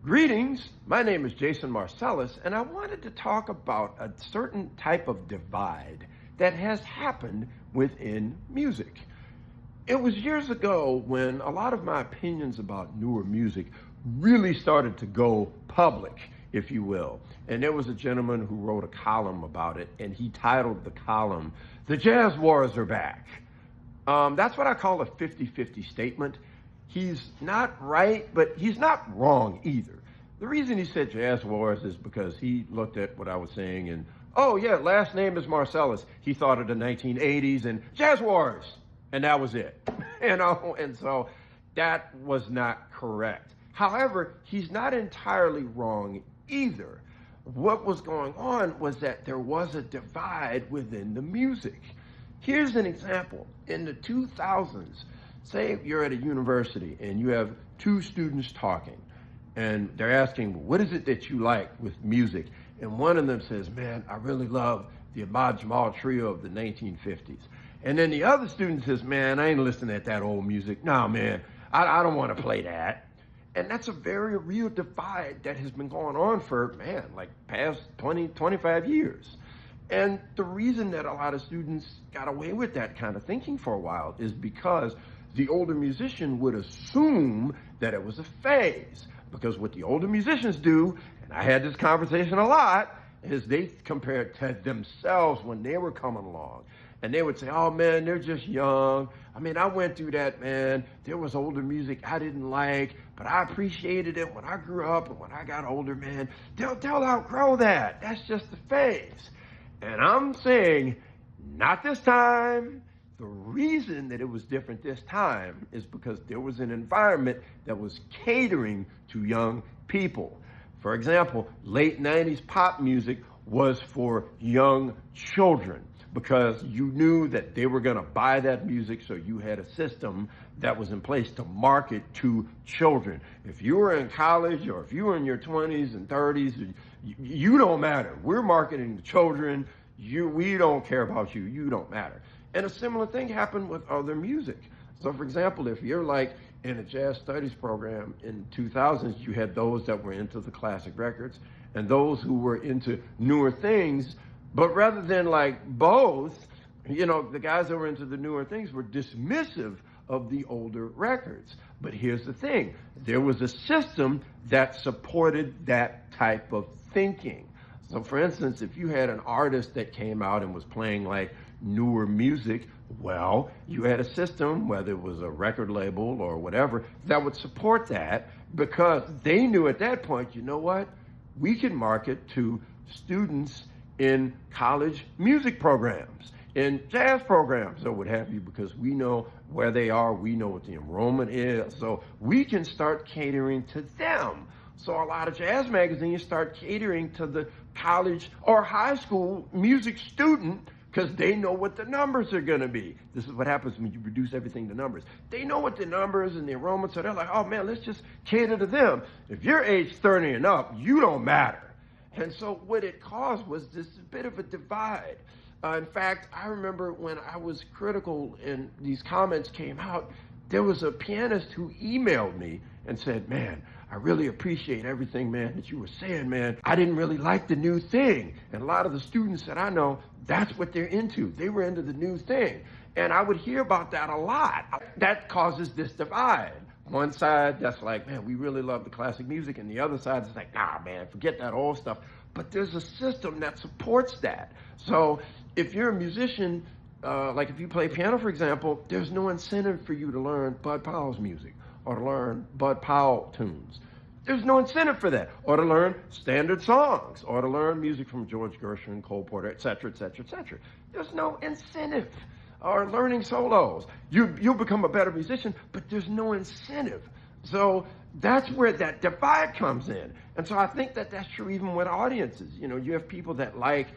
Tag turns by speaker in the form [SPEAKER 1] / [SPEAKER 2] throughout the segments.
[SPEAKER 1] Greetings, my name is Jason Marcellus, and I wanted to talk about a certain type of divide that has happened within music. It was years ago when a lot of my opinions about newer music really started to go public, if you will. And there was a gentleman who wrote a column about it, and he titled the column, "The Jazz Wars Are Back." That's what I call a 50-50 statement. He's not right, but he's not wrong either. The reason he said Jazz Wars is because he looked at what I was saying and, oh yeah, last name is Marcellus. He thought of the 1980s and Jazz Wars, and that was it. And so that was not correct. However, he's not entirely wrong either. What was going on was that there was a divide within the music. Here's an example. In the 2000s, say you're at a university and you have two students talking and they're asking, what is it that you like with music? And one of them says, man, I really love the Ahmad Jamal Trio of the 1950s. And then the other student says, man, I ain't listening to that old music. No, man, I don't want to play that. And that's a very real divide that has been going on for, man, like past 20, 25 years. And the reason that a lot of students got away with that kind of thinking for a while is because the older musician would assume that it was a phase. Because what the older musicians do, and I had this conversation a lot, is they compare it to themselves when they were coming along. And they would say, oh man, they're just young. I mean, I went through that, man. There was older music I didn't like, but I appreciated it when I grew up and when I got older, man. They'll outgrow that. That's just the phase. And I'm saying, not this time. The reason that it was different this time is because there was an environment that was catering to young people. For example, late 90s pop music was for young children because you knew that they were going to buy that music, so you had a system that was in place to market to children. If you were in college or if you were in your 20s and 30s, you don't matter. We're marketing to children. We don't care about you. You don't matter. And a similar thing happened with other music. So for example, if you're like in a jazz studies program in 2000s, you had those that were into the classic records and those who were into newer things. But rather than like both, the guys that were into the newer things were dismissive of the older records. But here's the thing, there was a system that supported that type of thinking. So for instance, if you had an artist that came out and was playing like newer music, well, you had a system, whether it was a record label or whatever, that would support that because they knew at that point, you know what? We can market to students in college music programs, in jazz programs or what have you, because we know where they are, we know what the enrollment is, so we can start catering to them. So a lot of jazz magazines start catering to the college or high school music student because they know what the numbers are going to be. This is what happens when you reduce everything to numbers. They know what the numbers and the enrollments are. They're like, oh man, let's just cater to them. If you're age 30 and up, you don't matter. And so what it caused was this bit of a divide. In fact, I remember when I was critical and these comments came out, there was a pianist who emailed me and said, man, I really appreciate everything, man, that you were saying, man. I didn't really like the new thing. And a lot of the students that I know, that's what they're into. They were into the new thing. And I would hear about that a lot. That causes this divide. One side, that's like, man, we really love the classic music. And the other side is like, nah, man, forget that old stuff. But there's a system that supports that. So if you're a musician, like if you play piano, for example, there's no incentive for you to learn Bud Powell's music or to learn Bud Powell tunes. There's no incentive for that. Or to learn standard songs, or to learn music from George Gershwin, Cole Porter, et cetera, et cetera, et cetera. There's no incentive. Or learning solos. You'll become a better musician, but there's no incentive. So that's where that divide comes in. And so I think that that's true even with audiences. You have people that like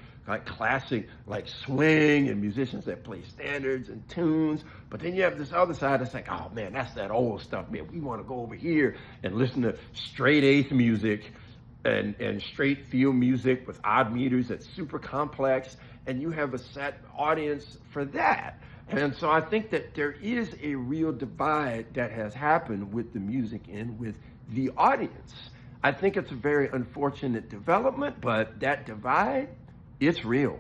[SPEAKER 1] classic, like swing, and musicians that play standards and tunes. But then you have this other side that's like, oh man, that's that old stuff, man. We want to go over here and listen to straight eighth music and straight feel music with odd meters that's super complex. And you have a set audience for that. And so I think that there is a real divide that has happened with the music and with the audience. I think it's a very unfortunate development, but that divide, it's real.